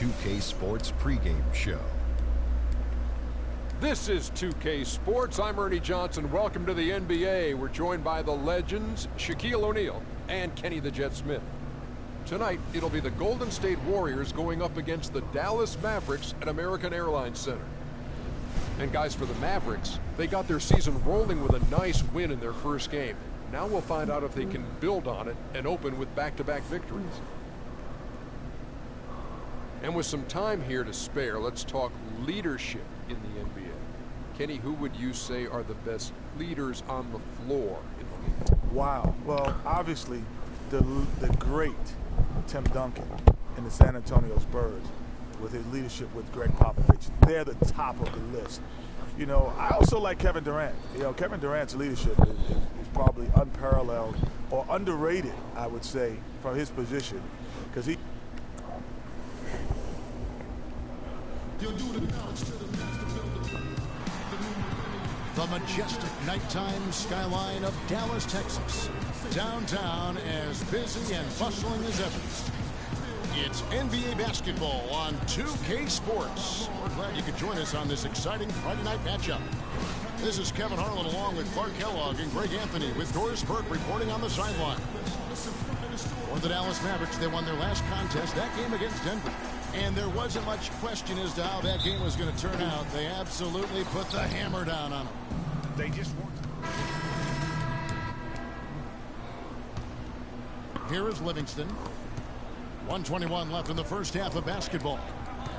2K Sports pregame show. This is 2K Sports. I'm Ernie Johnson. Welcome to the NBA. We're joined by the legends, Shaquille O'Neal and Kenny the Jet Smith. Tonight, it'll be the Golden State Warriors going up against the Dallas Mavericks at American Airlines Center. And guys, for the Mavericks, they got their season rolling with a nice win in their first game. Now we'll find out if they can build on it and open with back-to-back victories. And with some time here to spare, let's talk leadership in the NBA. Kenny, who would you say are the best leaders on the floor in the league? Wow. Well, obviously, the great Tim Duncan in the San Antonio Spurs with his leadership with Greg Popovich. They're the top of the list. You know, I also like Kevin Durant. You know, Kevin Durant's leadership is probably unparalleled or underrated, I would say, from his position, because he... The majestic nighttime skyline of Dallas, Texas. Downtown as busy and bustling as ever. It's NBA basketball on 2K Sports. We're glad you could join us on this exciting Friday night matchup. This is Kevin Harlan along with Clark Kellogg and Greg Anthony with Doris Burke reporting on the sideline. For the Dallas Mavericks, they won their last contest, that game against Denver. And there wasn't much question as to how that game was going to turn out. They absolutely put the hammer down on them. They just won. Here is Livingston. 1:21 left in the first half of basketball.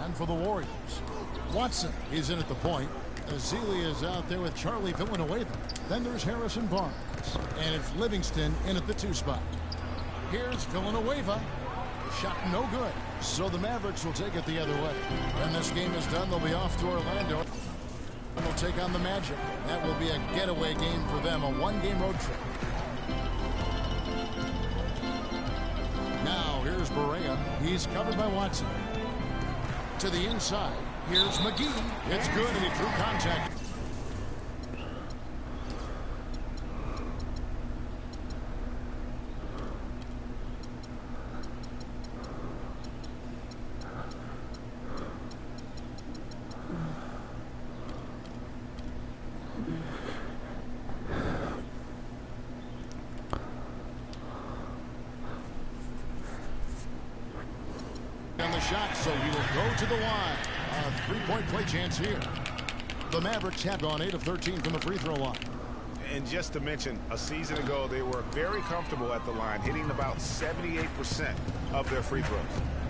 And for the Warriors, Watson is in at the point. Azili is out there with Charlie Villanueva. Then there's Harrison Barnes. And it's Livingston in at the 2 spot. Here's Villanueva. The shot no good. So the Mavericks will take it the other way. When this game is done, they'll be off to Orlando. And they'll take on the Magic. That will be a getaway game for them, a 1-game road trip. Now here's Barea. He's covered by Watson. To the inside. Here's McGee. It's good, and he drew contact. On the shot, so he will go to the line. A 3-point play chance here. The Mavericks have gone 8 of 13 from the free throw line. And just to mention, a season ago, they were very comfortable at the line, hitting about 78% of their free throws.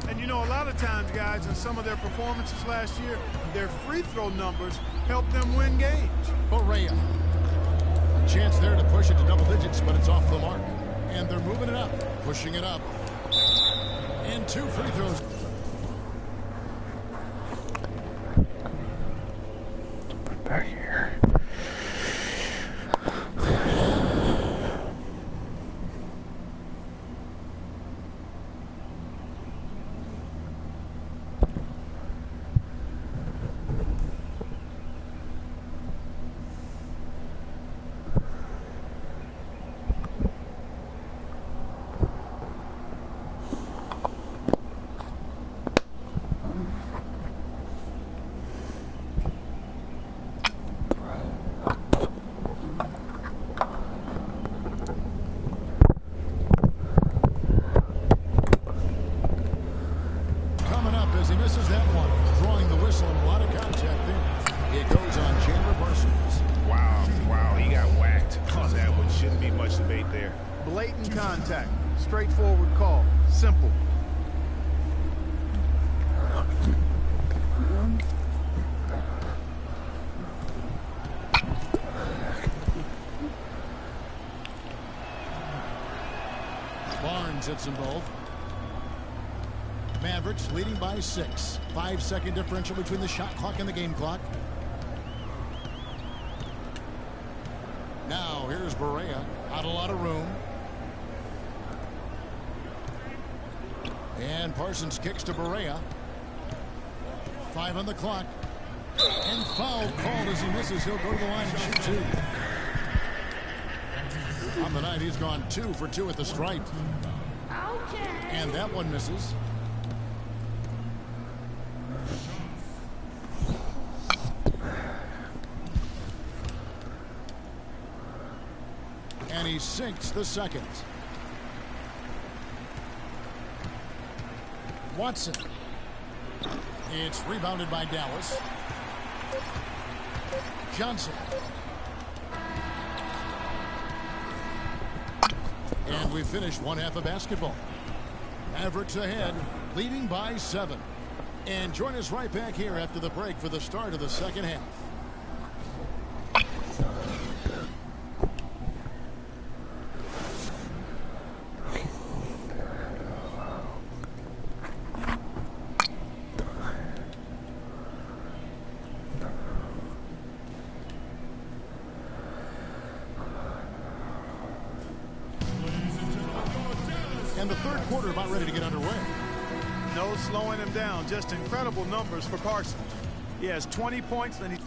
And you know, a lot of times, guys, in some of their performances last year, their free throw numbers helped them win games. Barea. A chance there to push it to double digits, but it's off the mark. And they're moving it up, pushing it up. And 2 free throws. Back here. As he misses that one, drawing the whistle and a lot of contact there. It goes on Chandler Parsons. Wow, he got whacked. Oh, that one shouldn't be much debate there. Blatant contact. Straightforward call. Simple. Barnes hits them both. Mavericks leading by 6. 5-second differential between the shot clock and the game clock. Now here's Barea. Not a lot of room. And Parsons kicks to Barea. 5 on the clock. And foul called as he misses. He'll go to the line and shoot 2. On the night, he's gone 2 for 2 at the stripe. And that one misses. he sinks the second. Watson. It's rebounded by Dallas. Johnson. And we finished one half of basketball. Mavericks ahead, leading by 7. And join us right back here after the break for the start of the second half. And the third quarter about ready to get underway. No slowing him down. Just incredible numbers for Carson. He has 20 points and he...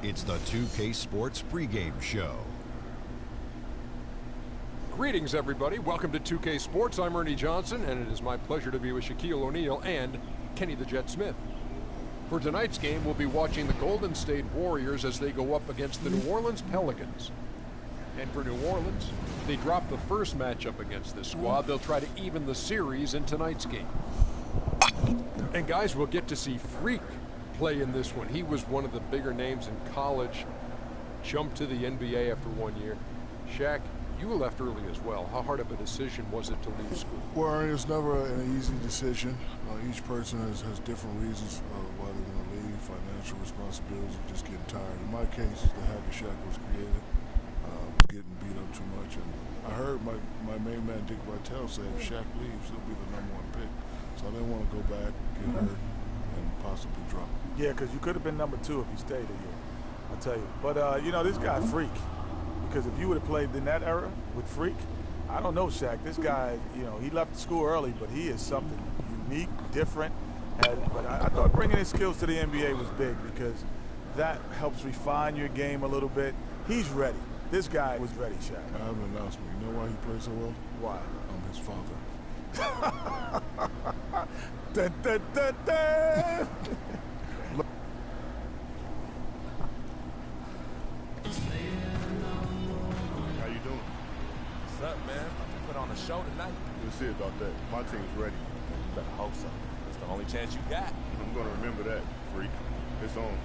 It's the 2K Sports pregame show. Greetings, everybody. Welcome to 2K Sports. I'm Ernie Johnson, and it is my pleasure to be with Shaquille O'Neal and Kenny the Jet Smith. For tonight's game, we'll be watching the Golden State Warriors as they go up against the New Orleans Pelicans. And for New Orleans, they dropped the first matchup against this squad. They'll try to even the series in tonight's game. And guys, we'll get to see Freak play in this one. He was one of the bigger names in college, jumped to the NBA after 1 year. Shaq, you left early as well. How hard of a decision was it to leave school? Well, it's never an easy decision. Each person has different reasons why they want to leave, financial responsibilities, or just getting tired. In my case, the habit Shaq was created. Was getting beat up too much, and I heard my main man Dick Vitale say if Shaq leaves, he'll be the #1 pick. So I didn't want to go back, get hurt, and possibly drop. Yeah, because you could have been #2 if you stayed a year. I'll tell you. But you know, this guy Freak. Because if you would have played in that era with Freak, I don't know, Shaq. This guy, you know, he left school early, but he is something unique, different. But I thought bringing his skills to the NBA was big because that helps refine your game a little bit. He's ready. This guy was ready, Shaq. I have an announcement. You know why he plays so well? Why? I'm his father. Dun, dun, dun, dun. How you doing? What's up, man? Put on a show tonight. We'll see about that. My team's ready. Better hope so. It's the only chance you got. I'm going to remember that, freak. It's on.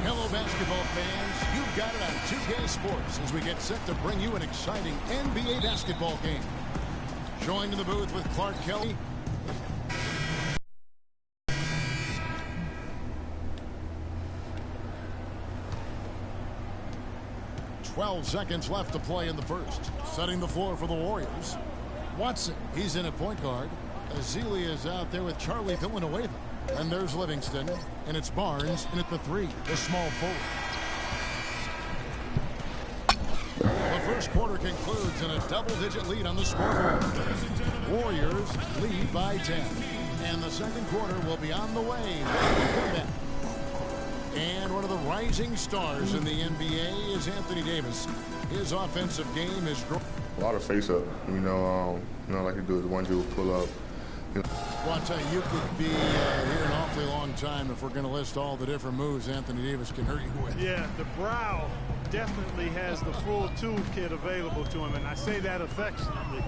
Hello, basketball fans. You've got it on 2K Sports as we get set to bring you an exciting NBA basketball game. Joined in the booth with Clark Kelly. "12 seconds left to play in the first. Setting the floor for the Warriors. Watson, he's in at point guard. Azili is out there with Charlie Villanueva. And there's Livingston. And it's Barnes in at the 3, the small forward. The first quarter concludes in a double-digit lead on the scoreboard. Warriors lead by 10. And the second quarter will be on the way. And one of the rising stars in the NBA is Anthony Davis. His offensive game is A lot of face-up, like you do is one dude pull up. Well, I'll tell you, you could be here an awfully long time if we're going to list all the different moves Anthony Davis can hurt you with. Yeah, the brow definitely has the full toolkit available to him, and I say that affectionately.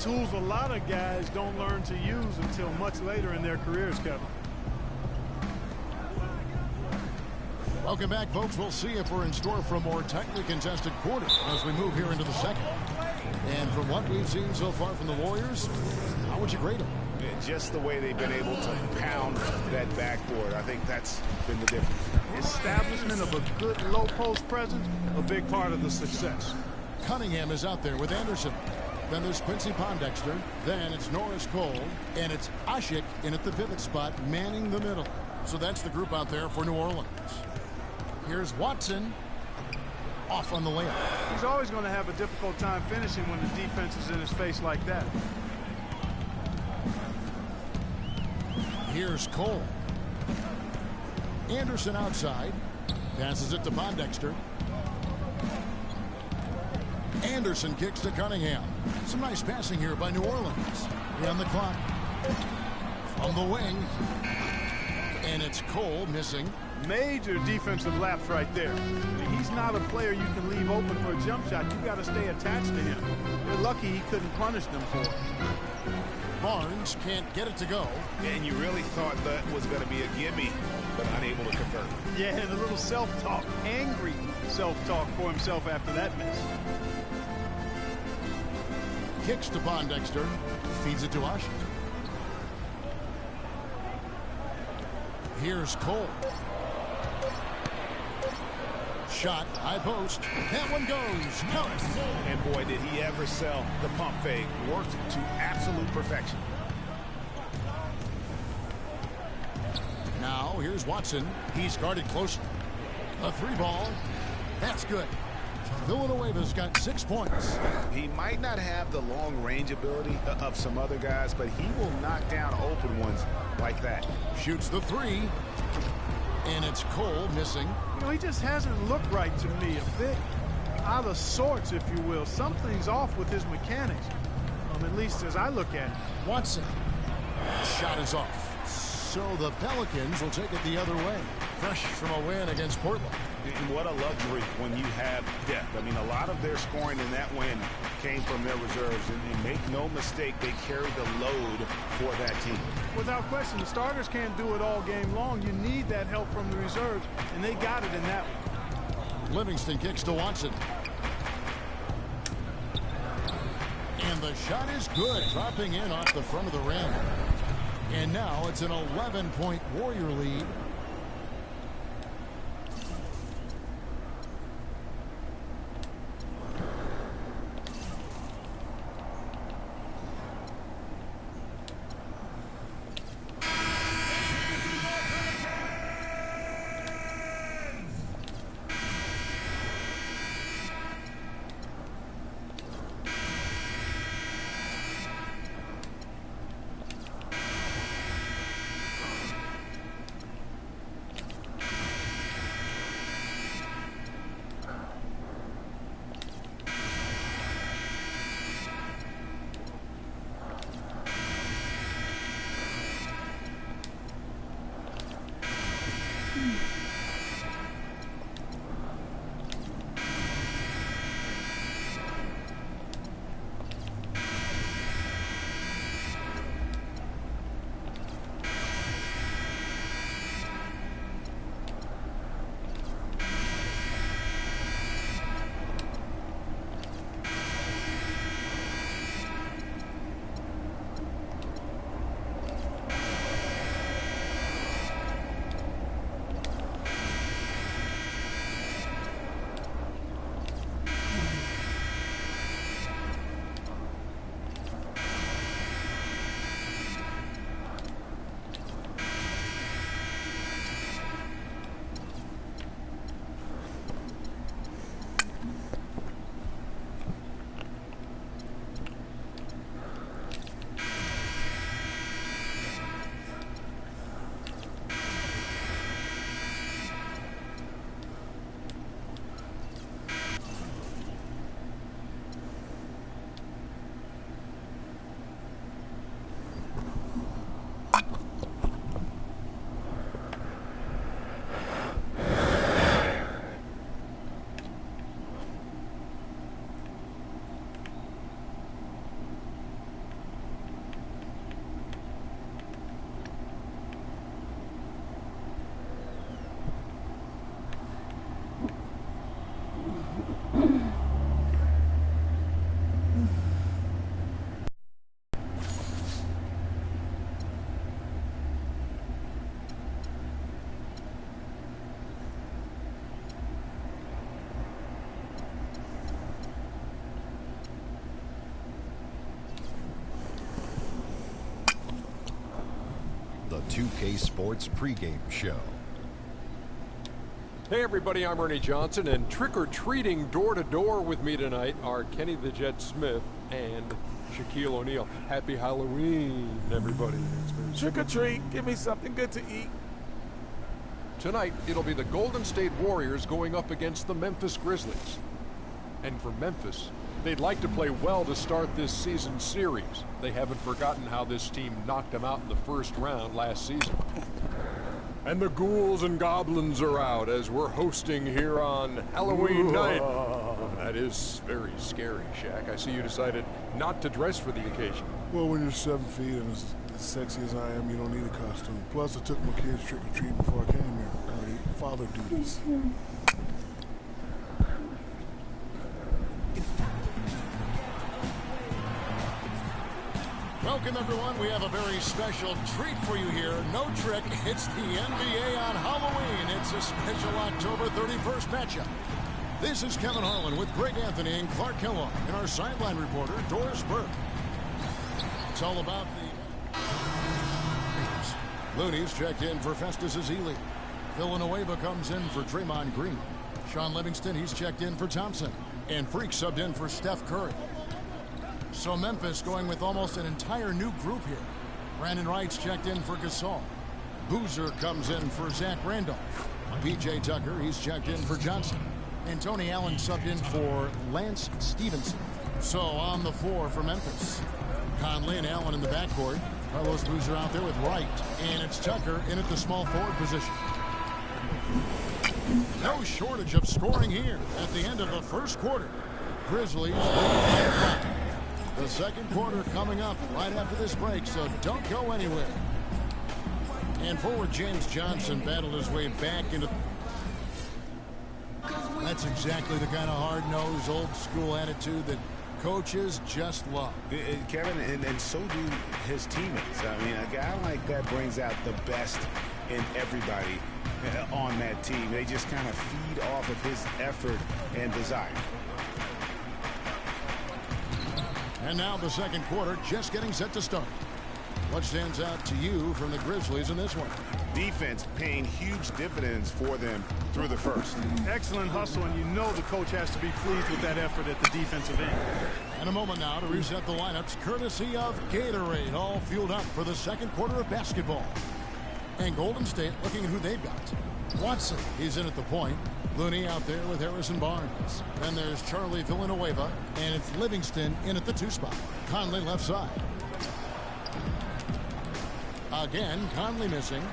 Tools a lot of guys don't learn to use until much later in their careers, Kevin. Welcome back, folks. We'll see if we're in store for a more tightly contested quarter as we move here into the second. And from what we've seen so far from the Warriors, how would you grade them? Yeah, just the way they've been able to pound that backboard. I think that's been the difference. Establishment of a good low post presence, a big part of the success. Cunningham is out there with Anderson. Then there's Quincy Pondexter. Then it's Norris Cole. And it's Asik in at the pivot spot, manning the middle. So that's the group out there for New Orleans. Here's Watson. Off on the layup. He's always going to have a difficult time finishing when the defense is in his face like that. Here's Cole. Anderson outside. Passes it to Pondexter. Anderson kicks to Cunningham. Some nice passing here by New Orleans. On the clock. From the wing. And it's Cole missing. Major defensive lapse right there. He's not a player you can leave open for a jump shot. You got to stay attached to him. They're lucky he couldn't punish them for it. Barnes can't get it to go. And you really thought that was going to be a gimme, but unable to convert. Yeah, and a little self-talk, angry self-talk for himself after that miss. Kicks to Pondexter. Feeds it to Asik. Here's Cole. Shot, high post. That one goes. No. And boy, did he ever sell the pump fake. Worked to absolute perfection. Now, here's Watson. He's guarded closely. A 3-ball. That's good. Villanueva's got 6 points. He might not have the long-range ability of some other guys, but he will knock down open ones like that. Shoots the 3. And it's Cole missing. He just hasn't looked right to me. A bit out of sorts, if you will. Something's off with his mechanics, at least as I look at it. Watson. Shot is off. So the Pelicans will take it the other way. Fresh from a win against Portland. And what a luxury when you have depth. I mean, a lot of their scoring in that win came from their reserves. And make no mistake, they carry the load for that team. Without question, the starters can't do it all game long. You need that help from the reserves, and they got it in that one. Livingston kicks to Watson. And the shot is good, dropping in off the front of the rim. And now it's an 11-point Warrior lead. 2K Sports pregame show. Hey everybody, I'm Ernie Johnson, and trick-or-treating door-to-door with me tonight are Kenny the Jet Smith and Shaquille O'Neal. Happy Halloween, everybody. Trick or treat, give me something good to eat. Tonight, it'll be the Golden State Warriors going up against the Memphis Grizzlies. And for Memphis, they'd like to play well to start this season series. They haven't forgotten how this team knocked them out in the first round last season. And the ghouls and goblins are out as we're hosting here on Halloween night. That is very scary, Shaq. I see you decided not to dress for the occasion. Well, when you're 7 feet and as sexy as I am, you don't need a costume. Plus, I took my kids trick-or-treating before I came here. Father duties. Welcome, everyone. We have a very special treat for you here. No trick. It's the NBA on Halloween. It's a special October 31st matchup. This is Kevin Harlan with Greg Anthony and Clark Kellogg and our sideline reporter, Doris Burke. It's all about the... Looney's checked in for Festus Ezeli. Villanueva comes in for Draymond Green. Sean Livingston, he's checked in for Thompson. And Freak subbed in for Steph Curry. So Memphis going with almost an entire new group here. Brandon Wright's checked in for Gasol. Boozer comes in for Zach Randolph. PJ Tucker, he's checked in for Johnson. And Tony Allen subbed in for Lance Stevenson. So on the floor for Memphis, Conley and Allen in the backcourt. Carlos Boozer out there with Wright. And it's Tucker in at the small forward position. No shortage of scoring here at the end of the first quarter. Grizzlies lead by 5. The second quarter coming up right after this break, so don't go anywhere. And forward James Johnson battled his way back into... That's exactly the kind of hard-nosed, old-school attitude that coaches just love. Kevin, and so do his teammates. I mean, a guy like that brings out the best in everybody on that team. They just kind of feed off of his effort and desire. And now the second quarter just getting set to start. What stands out to you from the Grizzlies in this one? Defense paying huge dividends for them through the first. Excellent hustle, and you know the coach has to be pleased with that effort at the defensive end. And a moment now to reset the lineups, courtesy of Gatorade, all fueled up for the second quarter of basketball. And Golden State looking at who they've got. Watson, he's in at the point. Looney out there with Harrison Barnes. Then there's Charlie Villanueva, and it's Livingston in at the 2 spot. Conley left side. Again, Conley missing.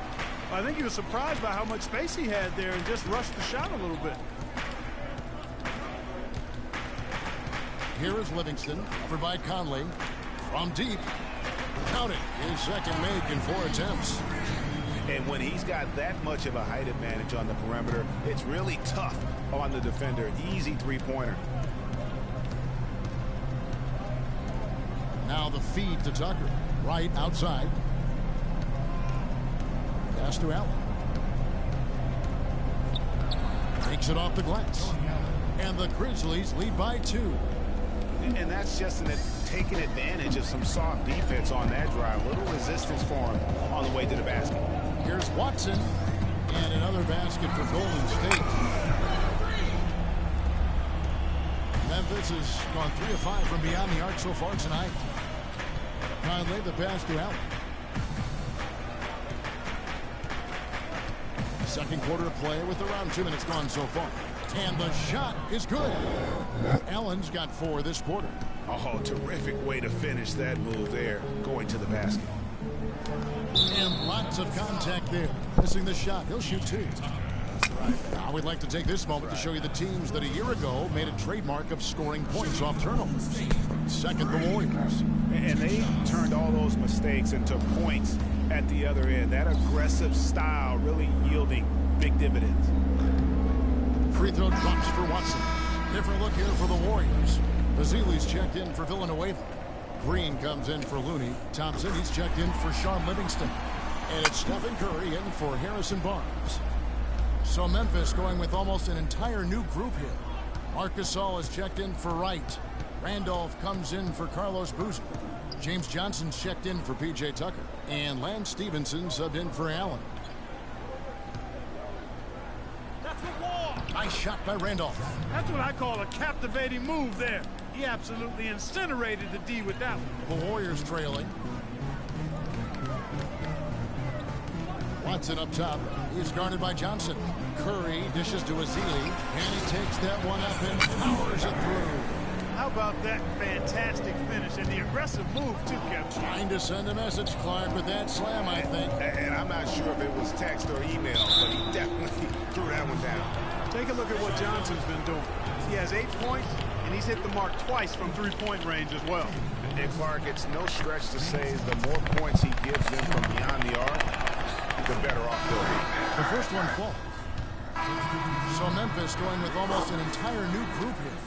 I think he was surprised by how much space he had there and just rushed the shot a little bit. Here is Livingston, covered by Conley. From deep. Count it. His second make in 4 attempts. And when he's got that much of a height advantage on the perimeter, it's really tough on the defender. Easy three-pointer. Now the feed to Tucker. Right outside. Pass to Allen. Takes it off the glass. And the Grizzlies lead by 2. And that's just taking advantage of some soft defense on that drive. Little resistance for him on the way to the basket. Here's Watson. And another basket for Golden State. Memphis has gone 3 of 5 from beyond the arc so far tonight. Conley, the pass to Allen. Second quarter of play with around 2 minutes gone so far. And the shot is good. Allen's got 4 this quarter. Oh, terrific way to finish that move there, going to the basket. And lots of contact there. Missing the shot. He'll shoot 2. That's right. Now we'd like to take this moment to show you the teams that a year ago made a trademark of scoring points off turnovers. Second, the Warriors. And they turned all those mistakes into points at the other end. That aggressive style really yielding big dividends. Free throw drops for Watson. Different look here for the Warriors. Ezeli's checked in for Villanueva. Green comes in for Looney. Thompson, he's checked in for Sean Livingston. And it's Stephen Curry in for Harrison Barnes. So Memphis going with almost an entire new group here. Marc Gasol is checked in for Wright. Randolph comes in for Carlos Boozer. James Johnson checked in for P.J. Tucker. And Lance Stevenson subbed in for Allen. Nice shot by Randolph. That's what I call a captivating move there. He absolutely incinerated the D with that one. The Warriors trailing. Watson up top. He's guarded by Johnson. Curry dishes to Ezeli, and he takes that one up and powers it through. How about that fantastic finish and the aggressive move, too, Kevin? Trying to send a message, Clark, with that slam, I think. And I'm not sure if it was text or email, but he definitely threw that one down. Take a look at what Johnson's been doing. He has 8 points, and he's hit the mark twice from three-point range as well. And Clark, it's no stretch to say the more points he gives them from beyond the arc, the better off they'll be. The first one falls. So Memphis going with almost an entire new group here.